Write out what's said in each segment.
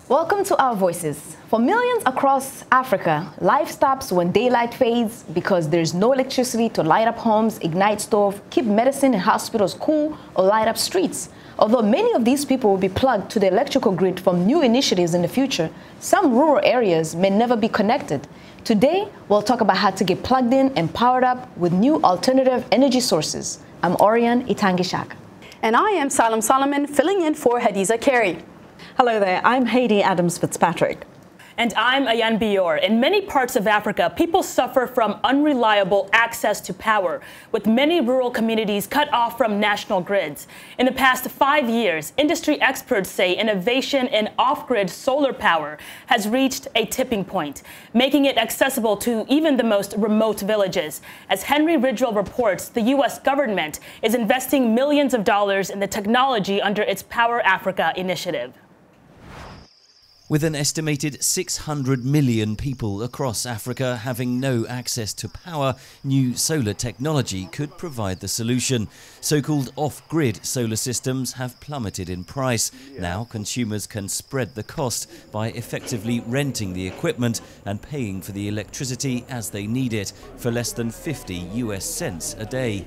Welcome to Our Voices. For millions across Africa, life stops when daylight fades because there's no electricity to light up homes, ignite stove, keep medicine and hospitals cool, or light up streets. Although many of these people will be plugged to the electrical grid from new initiatives in the future, some rural areas may never be connected. Today, we'll talk about how to get plugged in and powered up with new alternative energy sources. I'm Orion Itangishak. And I am Salem Solomon, filling in for Hadiza Carey. Hello there, I'm Haiti Adams Fitzpatrick. And I'm Ayan Bior. In many parts of Africa, people suffer from unreliable access to power, with many rural communities cut off from national grids. In the past 5 years, industry experts say innovation in off-grid solar power has reached a tipping point, making it accessible to even the most remote villages. As Henry Ridgwell reports, the U.S. government is investing millions of dollars in the technology under its Power Africa initiative. With an estimated 600 million people across Africa having no access to power, new solar technology could provide the solution. So-called off-grid solar systems have plummeted in price. Now consumers can spread the cost by effectively renting the equipment and paying for the electricity as they need it for less than 50 US cents a day.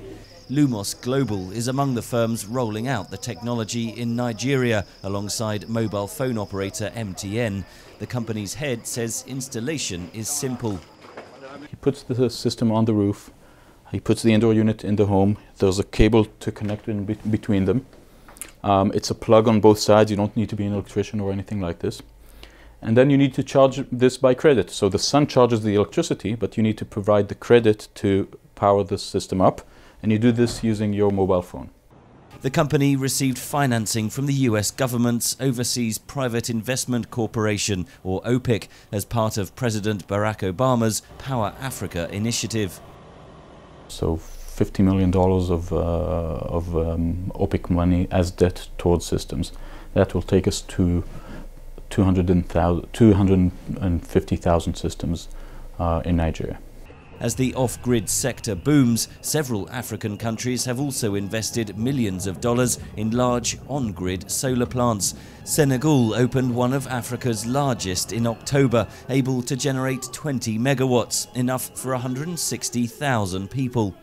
Lumos Global is among the firms rolling out the technology in Nigeria alongside mobile phone operator MTN. The company's head says installation is simple. He puts the system on the roof, he puts the indoor unit in the home, there's a cable to connect in between them. It's a plug on both sides, you don't need to be an electrician or anything like this. And then you need to charge this by credit. So the sun charges the electricity, but you need to provide the credit to power the system up. And you do this using your mobile phone. The company received financing from the US government's Overseas Private Investment Corporation, or OPIC, as part of President Barack Obama's Power Africa initiative. So $50 million of OPIC money as debt towards systems. That will take us to 250,000 systems in Nigeria. As the off-grid sector booms, several African countries have also invested millions of dollars in large on-grid solar plants. Senegal opened one of Africa's largest in October, able to generate 20 megawatts, enough for 160,000 people.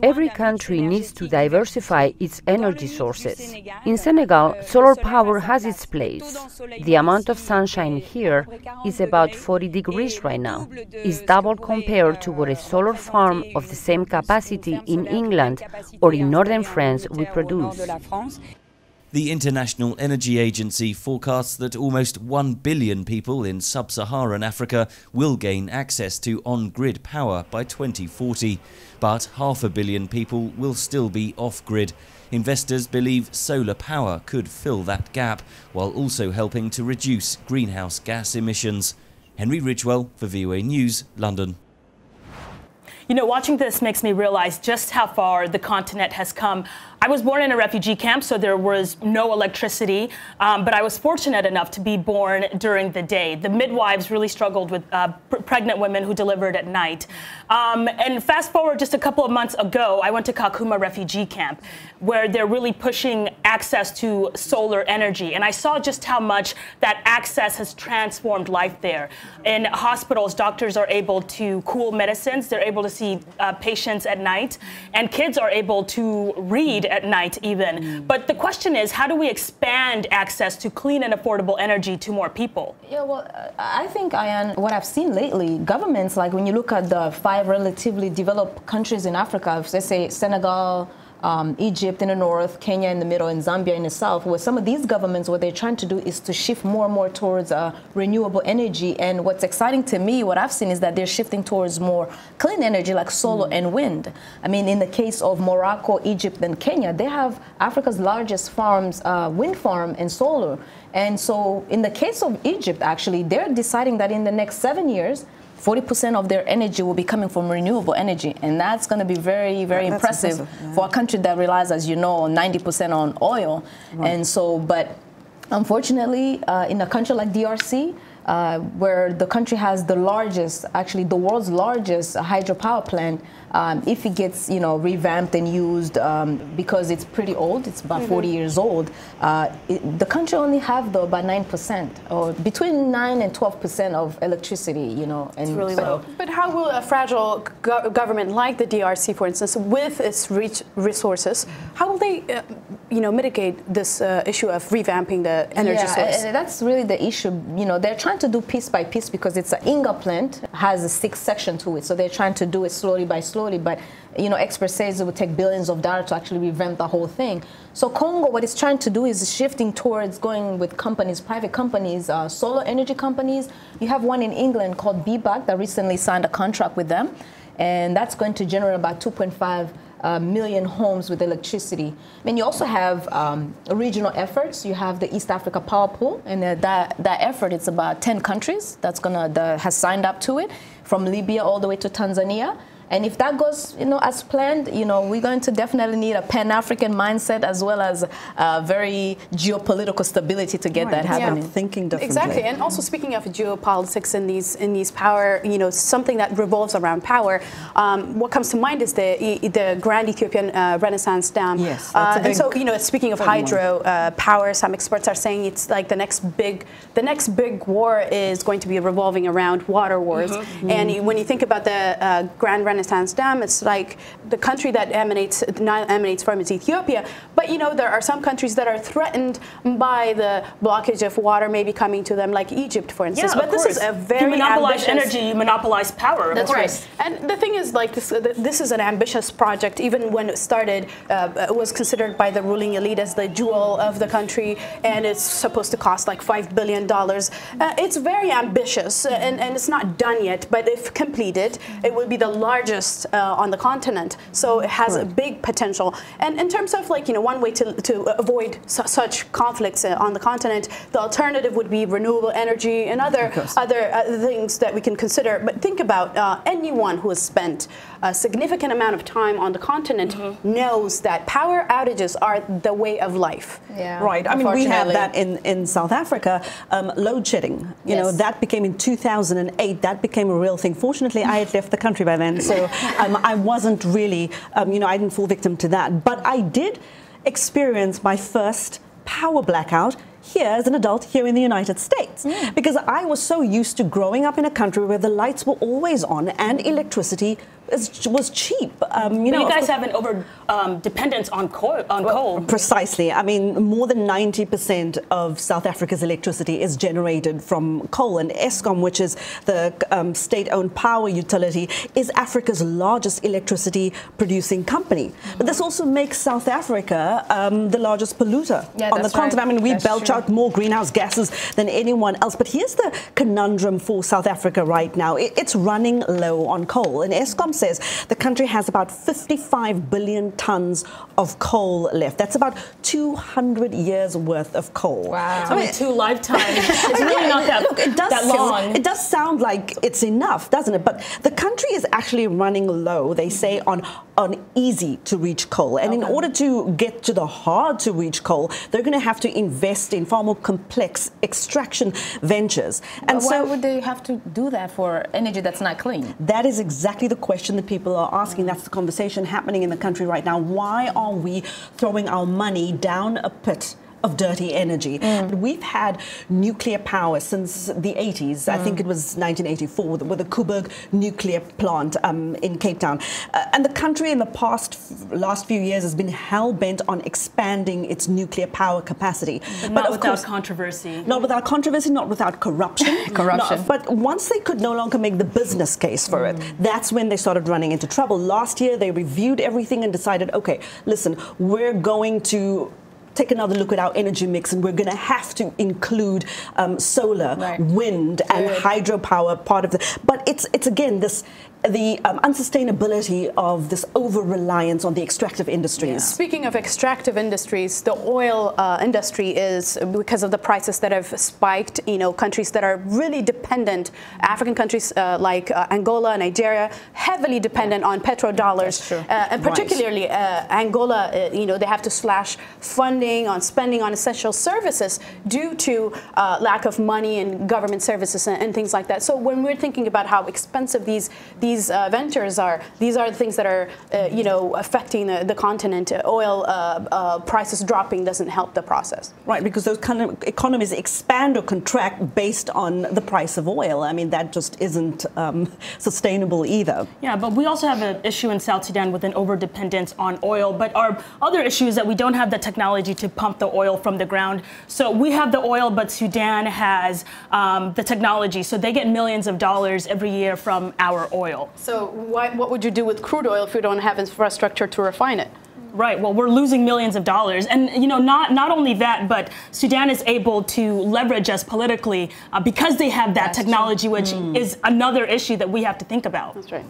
Every country needs to diversify its energy sources. In Senegal, solar power has its place. The amount of sunshine here is about 40 degrees right now. It's double compared to what a solar farm of the same capacity in England or in northern France would produce. The International Energy Agency forecasts that almost 1 billion people in sub-Saharan Africa will gain access to on-grid power by 2040. But 500 million people will still be off-grid. Investors believe solar power could fill that gap, while also helping to reduce greenhouse gas emissions. Henry Ridgwell for VOA News, London. You know, watching this makes me realize just how far the continent has come. I was born in a refugee camp, so there was no electricity, but I was fortunate enough to be born during the day. The midwives really struggled with pregnant women who delivered at night. And fast forward just a couple of months ago, I went to Kakuma refugee camp, where they're really pushing access to solar energy. And I saw just how much that access has transformed life there. In hospitals, doctors are able to cool medicines. They're able to see patients at night, and kids are able to read at night even. But the question is, how do we expand access to clean and affordable energy to more people? Yeah, well, I think, Ayan, what I've seen lately, governments, like when you look at the 5 relatively developed countries in Africa, let's say Senegal, Egypt in the north, Kenya in the middle, and Zambia in the south, where some of these governments, what they're trying to do is to shift more and more towards renewable energy. And what's exciting to me, what I've seen, is that they're shifting towards more clean energy like solar and wind. I mean, in the case of Morocco, Egypt, and Kenya, they have Africa's largest farms, wind farm and solar. And so in the case of Egypt, actually, they're deciding that in the next 7 years, 40% of their energy will be coming from renewable energy, and that's going to be very, very impressive yeah. for a country that relies, as you know, 90% on oil. Right. And so, but unfortunately, in a country like DRC, where the country has the largest, actually the world's largest hydropower plant, if it gets, revamped and used, because it's pretty old, it's about 40 years old, the country only have about 9% or between 9 and 12% of electricity, And it's really low. But how will a fragile government like the DRC, for instance, with its rich resources, how will they, mitigate this issue of revamping the energy source? And that's really the issue. They're trying to do piece by piece because it's an Inga plant, has a 6 section to it, so they're trying to do it slowly by slowly. But experts say it would take billions of dollars to actually revamp the whole thing. So Congo, what it's trying to do is shifting towards going with companies, private companies, solar energy companies. You have one in England called BBAC that recently signed a contract with them, and that's going to generate about 2.5 million homes with electricity. And you also have regional efforts. You have the East Africa Power Pool, and that effort, it's about 10 countries that has signed up to it, from Libya all the way to Tanzania. And if that goes, as planned, we're going to definitely need a Pan-African mindset as well as very geopolitical stability to get that happening. Thinking differently. Exactly. And also speaking of geopolitics in these power, something that revolves around power, what comes to mind is the Grand Ethiopian Renaissance Dam. Yes. And so, speaking of hydro power, some experts are saying it's like the next big war is going to be revolving around water wars. And when you think about the Grand Renaissance Dam, it's like the country that Nile emanates from is Ethiopia, but there are some countries that are threatened by the blockage of water maybe coming to them, like Egypt, for instance. Yeah, but this is a very you monopolize ambitious energy, you monopolize power. That's right. And the thing is, like this is an ambitious project. Even when it started, it was considered by the ruling elite as the jewel of the country, and it's supposed to cost like $5 billion. It's very ambitious, and it's not done yet. But if completed, it will be the largest on the continent, so it has a big potential. And in terms of one way to avoid such conflicts on the continent, the alternative would be renewable energy and other things that we can consider. But think about anyone who has spent a significant amount of time on the continent knows that power outages are the way of life. Yeah. Right. I mean, we have that in South Africa, load shedding. That became in 2008. That became a real thing. Fortunately, I had left the country by then, so I wasn't really, I didn't fall victim to that. But I did experience my first power blackout here as an adult here in the United States, because I was so used to growing up in a country where the lights were always on and electricity was cheap. But you guys have an over dependence on coal. Precisely. I mean, more than 90% of South Africa's electricity is generated from coal, and Eskom, which is the state-owned power utility, is Africa's largest electricity producing company. But this also makes South Africa the largest polluter on the continent. I mean, we belch out more greenhouse gases than anyone else. But here's the conundrum for South Africa right now. It's running low on coal, and Eskom says the country has about 55 billion tons of coal left. That's about 200 years worth of coal. Wow. I mean, 2 lifetimes. It's really not that long. It does sound like it's enough, doesn't it? But the country is actually running low, they say, on easy to reach coal. And in order to get to the hard to reach coal, they're going to have to invest in far more complex extraction ventures. And why would they have to do that for energy that's not clean? That is exactly the question that people are asking. That's the conversation happening in the country right now. Why are we throwing our money down a pit of dirty energy? We've had nuclear power since the 80s. I think it was 1984 with the Koeberg nuclear plant in Cape Town. And the country in the last few years has been hell-bent on expanding its nuclear power capacity. But not without controversy. Not without controversy, not without corruption. But once they could no longer make the business case for it, that's when they started running into trouble. Last year, they reviewed everything and decided, okay, listen, we're going to take another look at our energy mix, and we're going to have to include solar, wind, and hydropower part of it. But it's again the unsustainability of this over-reliance on the extractive industries. Speaking of extractive industries, the oil industry is, because of the prices that have spiked, countries that are really dependent, African countries like Angola, Nigeria, heavily dependent on petrodollars. And particularly Angola, they have to slash funding funding, on spending on essential services due to lack of money and government services and things like that. So when we're thinking about how expensive these ventures are, these are the things that are affecting the continent. Oil prices dropping doesn't help the process. Right, because those kind of economies expand or contract based on the price of oil. I mean, that just isn't sustainable either. Yeah, but we also have an issue in South Sudan with an overdependence on oil. But our other issue is that we don't have the technology to pump the oil from the ground. So we have the oil, but Sudan has the technology. So they get millions of dollars every year from our oil. So what would you do with crude oil if you don't have infrastructure to refine it? Right. Well, we're losing millions of dollars. And, not only that, but Sudan is able to leverage us politically because they have that technology, which is another issue that we have to think about. That's right.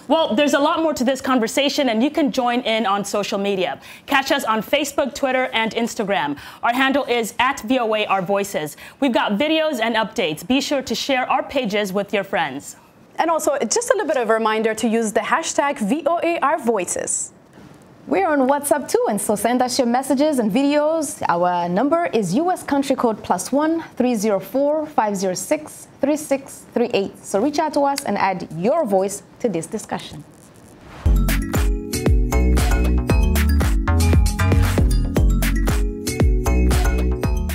Well, there's a lot more to this conversation, and you can join in on social media. Catch us on Facebook, Twitter, and Instagram. Our handle is @VOA Our Voices. We've got videos and updates. Be sure to share our pages with your friends. And also, just a little bit of a reminder to use the hashtag VOA Our Voices. We're on WhatsApp too, and so send us your messages and videos. Our number is US country code +1 304 506 3638. So reach out to us and add your voice to this discussion.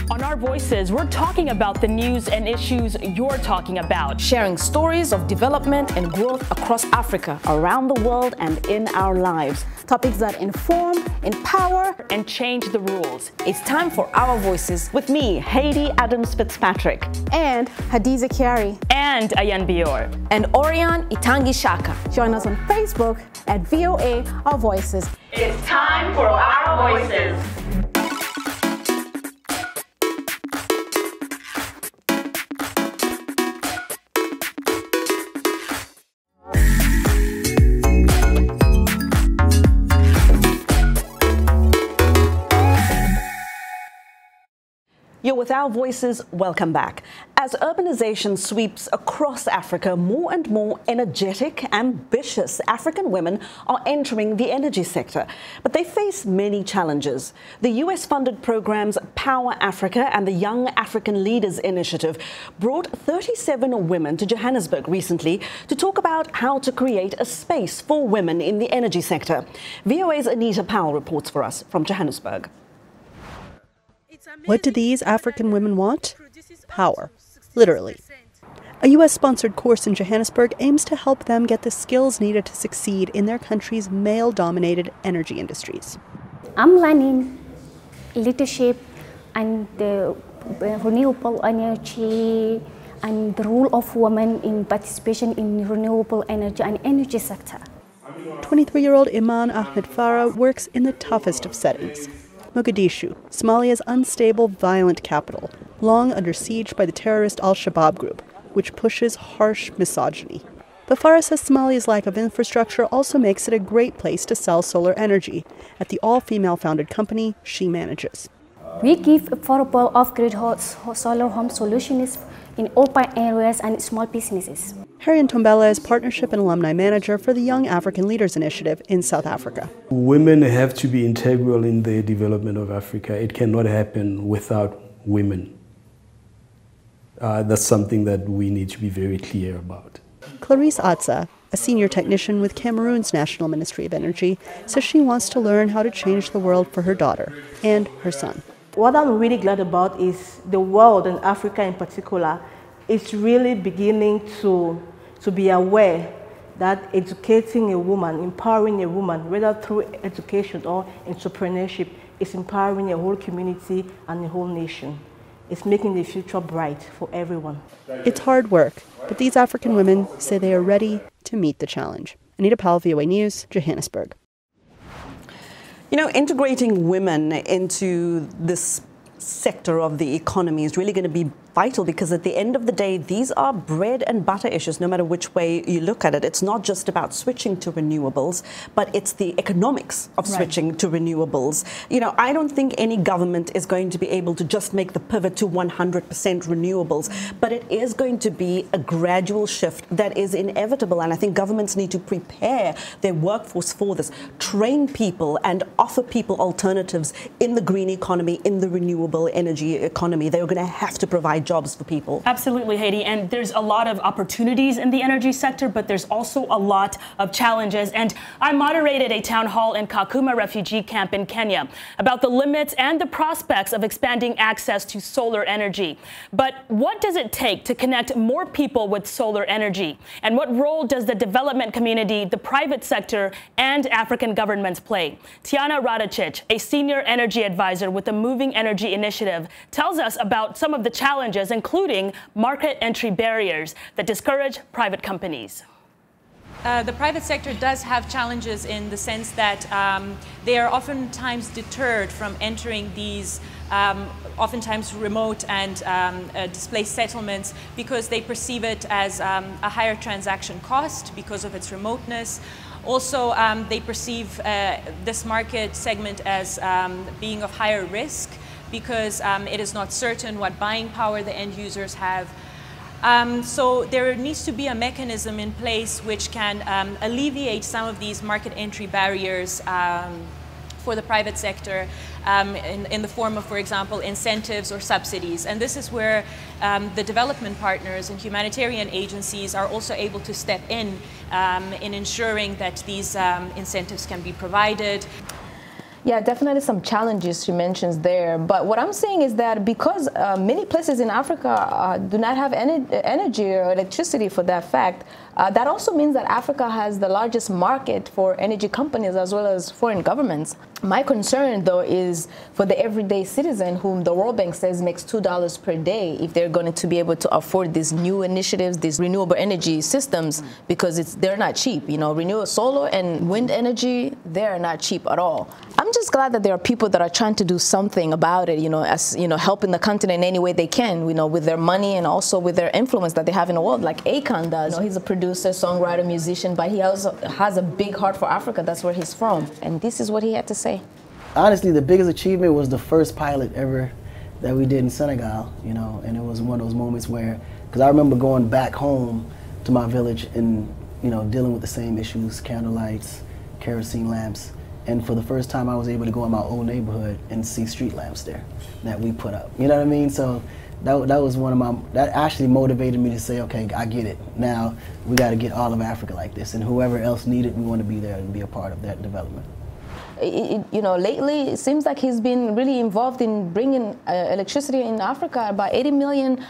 On Our Voices, we're talking about the news and issues you're talking about. Sharing stories of development and growth across Africa, Around the world and in our lives. Topics that inform, empower, and change the rules. it's time for Our Voices. With me, Haiti Adams Fitzpatrick. and Hadiza Kiari. And Ayan Bior. And Orion Itangi Shaka. Join us on Facebook at VOA Our Voices. It's time for Our Voices. You're with Our Voices. Welcome back. As urbanization sweeps across Africa, more and more energetic, ambitious African women are entering the energy sector. But they face many challenges. The US-funded programs Power Africa and the Young African Leaders Initiative brought 37 women to Johannesburg recently to talk about how to create a space for women in the energy sector. VOA's Anita Powell reports for us from Johannesburg. What do these African women want? Power, literally. A U.S.-sponsored course in Johannesburg aims to help them get the skills needed to succeed in their country's male-dominated energy industries. I'm learning leadership and the renewable energy and the role of women in participation in renewable energy and energy sector. 23-year-old Iman Ahmed Farah works in the toughest of settings. Mogadishu, Somalia's unstable, violent capital, long under siege by the terrorist Al-Shabaab group, which pushes harsh misogyny. But Farah says Somalia's lack of infrastructure also makes it a great place to sell solar energy at the all-female founded company she manages. We give affordable off-grid solar home solutions in urban areas and small businesses. Harriet Tombella is Partnership and Alumni Manager for the Young African Leaders Initiative in South Africa. Women have to be integral in the development of Africa. It cannot happen without women. That's something that we need to be very clear about. Clarice Atza, a senior technician with Cameroon's National Ministry of Energy, says she wants to learn how to change the world for her daughter and her son. What I'm really glad about is the world, and Africa in particular, is really beginning to be aware that educating a woman, empowering a woman, whether through education or entrepreneurship, is empowering a whole community and a whole nation. It's making the future bright for everyone. It's hard work, but these African women say they are ready to meet the challenge. Anita Powell, VOA News, Johannesburg. You know, integrating women into this sector of the economy is really going to be vital, because at the end of the day, these are bread and butter issues, no matter which way you look at it. It's not just about switching to renewables, but it's the economics of switching to renewables. You know, I don't think any government is going to be able to just make the pivot to 100% renewables, but it is going to be a gradual shift that is inevitable. And I think governments need to prepare their workforce for this, train people and offer people alternatives in the green economy, in the renewable energy economy. They're going to have to provide jobs for people. Absolutely, Haiti. And there's a lot of opportunities in the energy sector, but there's also a lot of challenges. And I moderated a town hall in Kakuma refugee camp in Kenya about the limits and the prospects of expanding access to solar energy. But what does it take to connect more people with solar energy? And what role does the development community, the private sector, and African governments play? Tiana Radicic, a senior energy advisor with the Moving Energy Initiative, tells us about some of the challenges, including market entry barriers that discourage private companies. The private sector does have challenges in the sense that they are oftentimes deterred from entering these oftentimes remote and displaced settlements because they perceive it as a higher transaction cost because of its remoteness. Also, they perceive this market segment as being of higher risk because it is not certain what buying power the end users have. So there needs to be a mechanism in place which can alleviate some of these market entry barriers for the private sector in the form of, for example, incentives or subsidies. And this is where the development partners and humanitarian agencies are also able to step in ensuring that these incentives can be provided. Yeah, definitely some challenges she mentions there. But what I'm saying is that because many places in Africa do not have any energy or electricity for that fact, that also means that Africa has the largest market for energy companies as well as foreign governments. My concern, though, is for the everyday citizen whom the World Bank says makes $2 per day if they're going to be able to afford these new initiatives, these renewable energy systems, because they're not cheap. You know, renewable solar and wind energy, they're not cheap at all. I'm just glad that there are people that are trying to do something about it, you know, as, you know, helping the continent in any way they can, you know, with their money and also with their influence that they have in the world, like Akon does. You know, he's a producer, songwriter, musician, but he also has a big heart for Africa. That's where he's from. And this is what he had to say. Honestly, the biggest achievement was the first pilot ever that we did in Senegal, you know, and it was one of those moments where, because I remember going back home to my village and, you know, dealing with the same issues, candlelights, kerosene lamps. And for the first time, I was able to go in my old neighborhood and see street lamps there that we put up. You know what I mean? So that was one of my, that actually motivated me to say, okay, I get it. Now we got to get all of Africa like this. And whoever else needed, we want to be there and be a part of that development. You know, lately it seems like he's been really involved in bringing electricity in Africa. About 80 million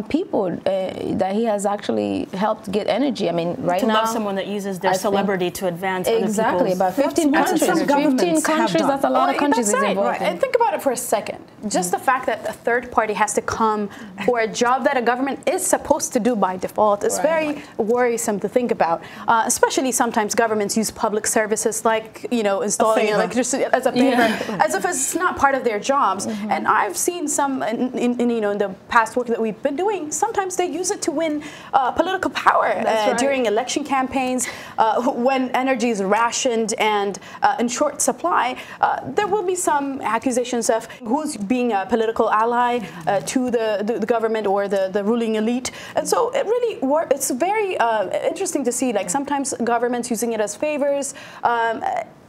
people that he has actually helped get energy. I mean, right now, to love someone that uses their celebrity to advance exactly about 15 countries. 15 countries. That's a lot of countries he's involved in. And think about it for a second. Just the fact that a third party has to come for a job that a government is supposed to do by default is very worrisome to think about. Especially sometimes governments use public services like, you know, installing electricity as a favor, as if it's not part of their jobs. And I've seen some, in the past work that we've been doing, sometimes they use it to win political power during election campaigns. When energy is rationed and in short supply, there will be some accusations of who's being a political ally to the government or the ruling elite. And so it really it's very interesting to see, like, sometimes governments using it as favors.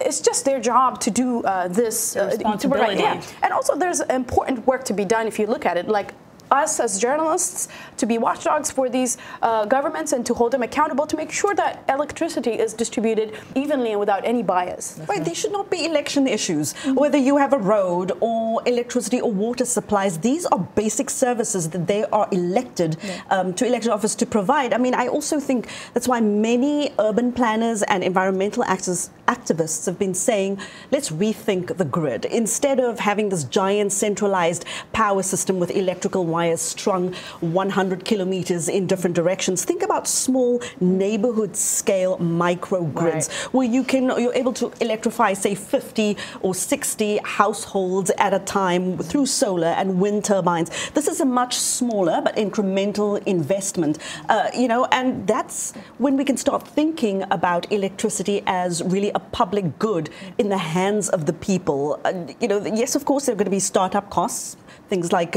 It's just their job to do this. Responsibility. And also there's important work to be done if you look at it. Like, us as journalists to be watchdogs for these governments and to hold them accountable to make sure that electricity is distributed evenly and without any bias. Right, they should not be election issues. Whether you have a road or electricity or water supplies, these are basic services that they are elected to elected office to provide. I mean, I also think that's why many urban planners and environmental activists have been saying, let's rethink the grid. Instead of having this giant centralized power system with electrical wires wires strung 100 kilometers in different directions. Think about small neighborhood scale microgrids where you're able to electrify, say, 50 or 60 households at a time through solar and wind turbines. This is a much smaller but incremental investment, and that's when we can start thinking about electricity as really a public good in the hands of the people. Yes, of course, there are going to be startup costs, things like,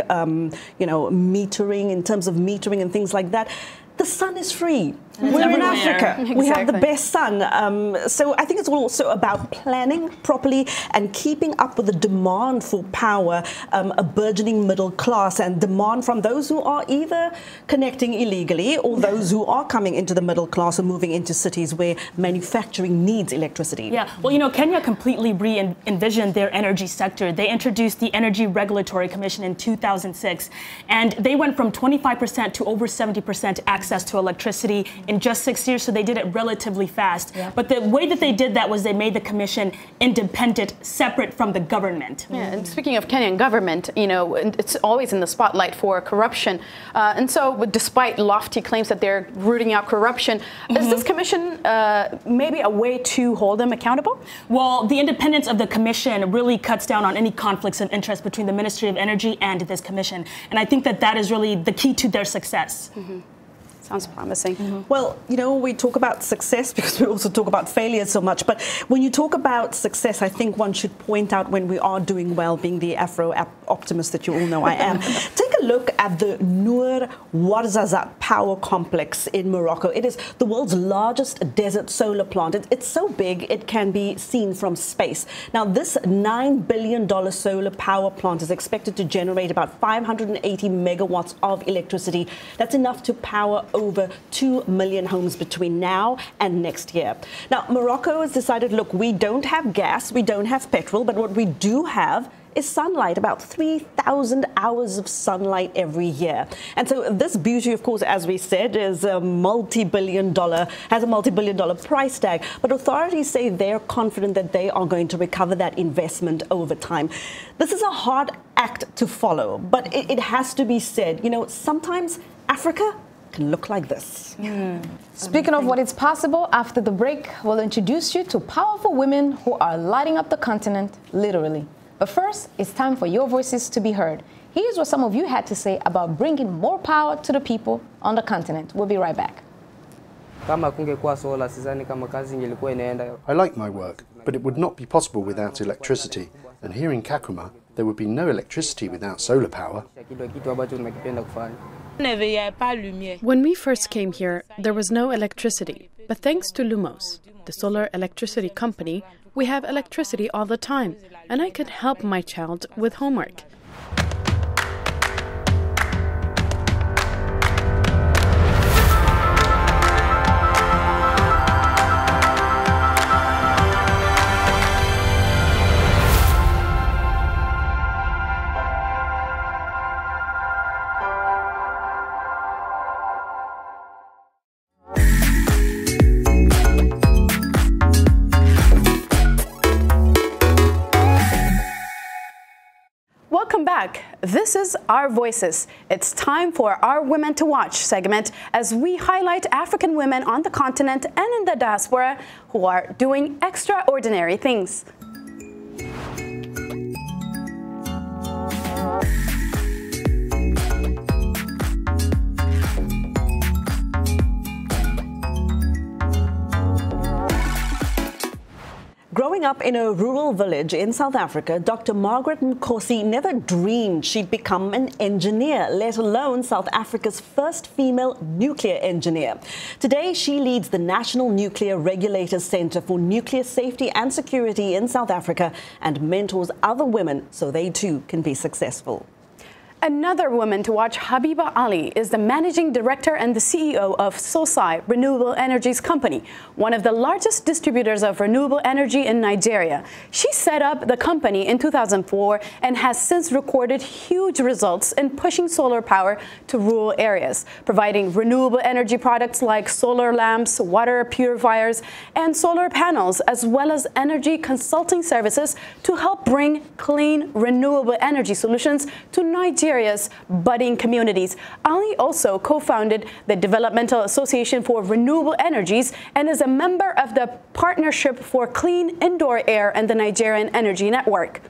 metering, in terms of metering and things like that. The sun is free. We're in Africa. Exactly. We have the best sun. So I think it's also about planning properly and keeping up with the demand for power, a burgeoning middle class, and demand from those who are either connecting illegally or those who are coming into the middle class or moving into cities where manufacturing needs electricity. Yeah, well, Kenya completely re-envisioned their energy sector. They introduced the Energy Regulatory Commission in 2006, and they went from 25% to over 70% access to electricity in just 6 years, so they did it relatively fast. Yeah. But the way that they did that was they made the commission independent, separate from the government. Yeah, and speaking of Kenyan government, it's always in the spotlight for corruption. And so despite lofty claims that they're rooting out corruption, is this commission maybe a way to hold them accountable? Well, the independence of the commission really cuts down on any conflicts of interest between the Ministry of Energy and this commission. And I think that is really the key to their success. Sounds promising. Well, we talk about success because we also talk about failure so much. But when you talk about success, I think one should point out when we are doing well, being the Afro-optimist that you all know I am. Take a look at the Noor Ouarzazate power complex in Morocco. It is the world's largest desert solar plant. It's so big it can be seen from space. Now, this $9 billion solar power plant is expected to generate about 580 megawatts of electricity. That's enough to power over 2 million homes between now and next year. Now, Morocco has decided, look, we don't have gas, we don't have petrol, but what we do have is sunlight, about 3,000 hours of sunlight every year. And so this beauty, of course, as we said, is has a multi-billion dollar price tag. But authorities say they're confident that they are going to recover that investment over time. This is a hard act to follow, but it has to be said, sometimes Africa can look like this. Speaking of what is possible, after the break, we'll introduce you to powerful women who are lighting up the continent, literally. But first, it's time for your voices to be heard. Here's what some of you had to say about bringing more power to the people on the continent. We'll be right back. I like my work, but it would not be possible without electricity. And here in Kakuma, there would be no electricity without solar power. When we first came here, there was no electricity. But thanks to Lumos, the solar electricity company, we have electricity all the time, and I can help my child with homework. Welcome back. This is Our Voices. It's time for our Women to Watch segment as we highlight African women on the continent and in the diaspora who are doing extraordinary things. Growing up in a rural village in South Africa, Dr. Margaret Nkosi never dreamed she'd become an engineer, let alone South Africa's first female nuclear engineer. Today, she leads the National Nuclear Regulators Center for Nuclear Safety and Security in South Africa and mentors other women so they too can be successful. Another woman to watch, Habiba Ali, is the managing director and the CEO of SOSAI Renewable Energies Company, one of the largest distributors of renewable energy in Nigeria. She set up the company in 2004 and has since recorded huge results in pushing solar power to rural areas, providing renewable energy products like solar lamps, water purifiers, and solar panels, as well as energy consulting services to help bring clean, renewable energy solutions to Nigeria various budding communities. Ali also co-founded the Developmental Association for Renewable Energies and is a member of the Partnership for Clean Indoor Air and the Nigerian Energy Network.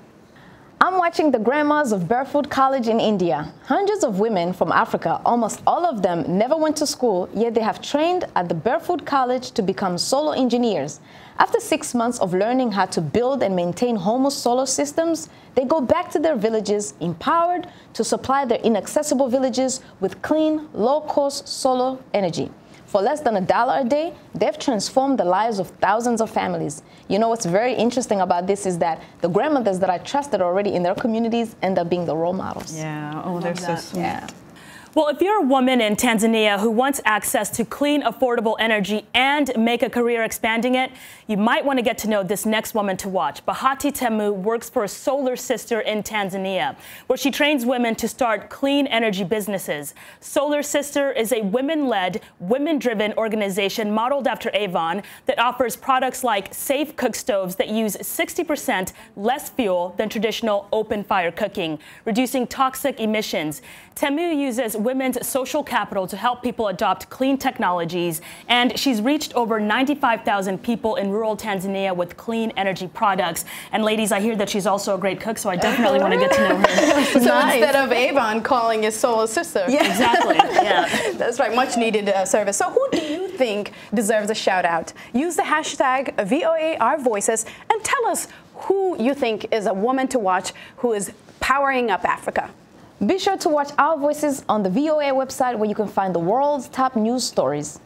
I'm watching the grandmas of Barefoot College in India. Hundreds of women from Africa, almost all of them never went to school, yet they have trained at the Barefoot College to become solar engineers. After 6 months of learning how to build and maintain home solar systems, they go back to their villages empowered to supply their inaccessible villages with clean, low-cost solar energy. For less than $1 a day, they've transformed the lives of thousands of families. You know what's very interesting about this is that the grandmothers that I trusted already in their communities end up being the role models. Yeah, oh, they're so sweet. Yeah. Well, if you're a woman in Tanzania who wants access to clean, affordable energy and make a career expanding it, you might want to get to know this next woman to watch. Bahati Temu works for a Solar Sister in Tanzania, where she trains women to start clean energy businesses. Solar Sister is a women-led, women-driven organization modeled after Avon that offers products like safe cook stoves that use 60% less fuel than traditional open-fire cooking, reducing toxic emissions. Temu uses women's social capital to help people adopt clean technologies, and she's reached over 95,000 people in rural Tanzania with clean energy products. And ladies, I hear that she's also a great cook, so I definitely want to get to know her. So instead of Avon calling it Solar Sister. Yeah. Exactly. Yeah. That's right, much needed service. So who do you think deserves a shout out? Use the hashtag VOA Our Voices and tell us who you think is a woman to watch who is powering up Africa. Be sure to watch Our Voices on the VOA website, where you can find the world's top news stories.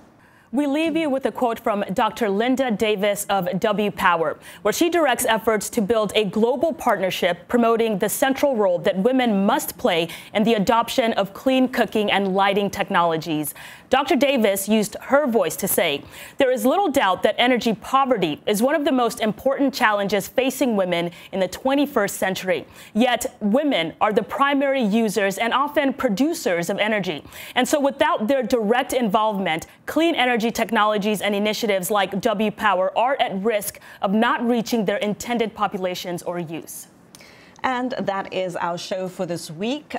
We leave you with a quote from Dr. Linda Davis of W Power, where she directs efforts to build a global partnership promoting the central role that women must play in the adoption of clean cooking and lighting technologies. Dr. Davis used her voice to say, "There is little doubt that energy poverty is one of the most important challenges facing women in the 21st century. Yet women are the primary users and often producers of energy. And so without their direct involvement, clean energy technologies and initiatives like W Power are at risk of not reaching their intended populations or use." And that is our show for this week.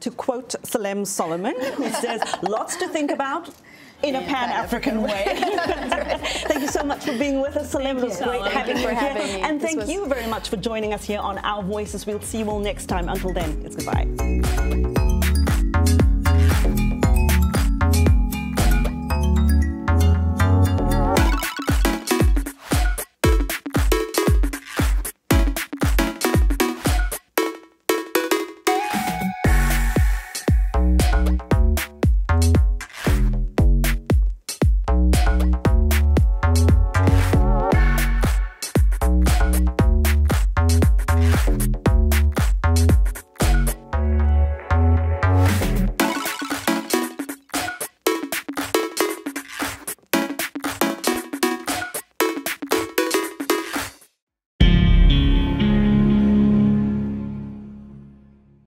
To quote Salem Solomon, who says, lots to think about in a Pan-African way. Thank you so much for being with us, Salem. It was great having you here. And thank you very much for joining us here on Our Voices. We'll see you all next time. Until then, it's goodbye.